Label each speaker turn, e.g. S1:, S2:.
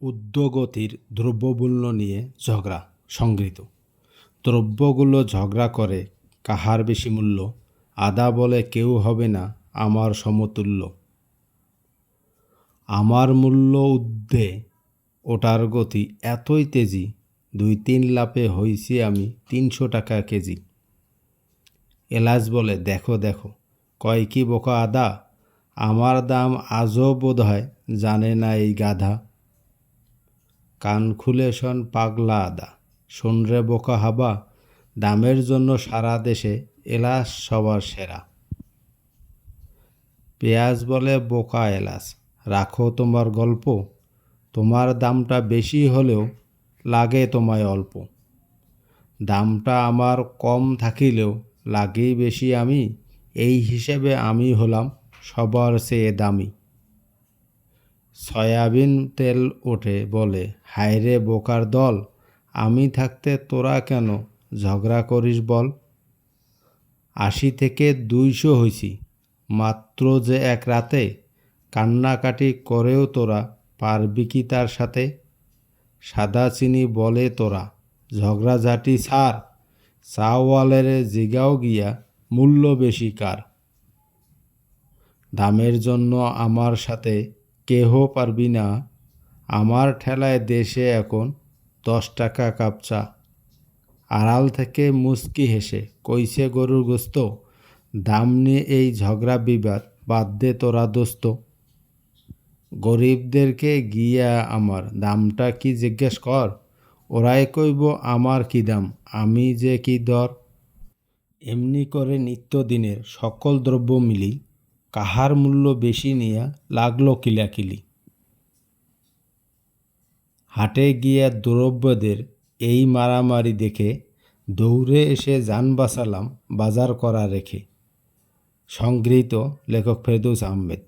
S1: ঊর্ধ্বগতির দ্রব্যমূল্য নিয়ে ঝগড়া সংগৃহীত। দ্রব্যগুলো ঝগড়া করে কাহার বেশি মূল্য, আদা বলে কেউ হবে না আমার সমতুল্য। আমার মূল্য ঊর্ধ্বে ওটার গতি এতই তেজি, 2-3 লাপে হইছি আমি 300 টাকা কেজি। এলাচ বলে দেখো দেখো, কয় কি বোকা আদা, আমার দাম আজও বোধহয় জানে না এই গাধা। কান খুলে শোন পাগলা আদা, শোন রে বোকা হাবা, দামের জন্য সারা দেশে এলাচ সবার সেরা। পেঁয়াজ বলে বোকা এলাচ, রাখো তোমার গল্প, তোমার দামটা বেশি হলেও লাগে তোমায় অল্প। দামটা আমার কম থাকিলেও লাগেই বেশি আমি, এই হিসেবে আমি হলাম সবার চেয়ে দামি। সয়াবিন তেল ওঠে বলে হায়রে বোকার দল, আমি থাকতে তোরা কেন ঝগড়া করিস বল। 80 থেকে 200 হইছি মাত্র যে এক রাতে, কান্নাকাটি করেও তোরা পারবি কি তার সাথে। সাদা চিনি বলে তোরা ঝগড়াঝাটি ছাড়, চাওয়ালের জিগাও গিয়া মূল্য বেশি কার। দামের জন্য আমার সাথে কেহ পারবি না, আমার ঠেলায় দেশে এখন 10 টাকা কাপ চা। আড়াল থেকে মুচকি হেসে কইছে গরুর গোস্ত, দাম নিয়ে এই ঝগড়া বিবাদ বাদ দে তোরা দোস্ত। গরিবদেরকে গিয়া আমার দামটা কি জিজ্ঞেস কর, ওরাই কইব আমার কি দাম, আমি যে কি দর। এমনি করে নিত্যদিনের সকল দ্রব্য মিলি, কাহার মূল্য বেশি নিয়া লাগলো কিলাকিলি। হাটে গিয়া দ্রব্যদের এই মারামারি দেখে দৌড়ে এসে যান বাঁচালাম বাজার করা রেখে। সংগৃহীত লেখক ফেরদৌস আহমেদ।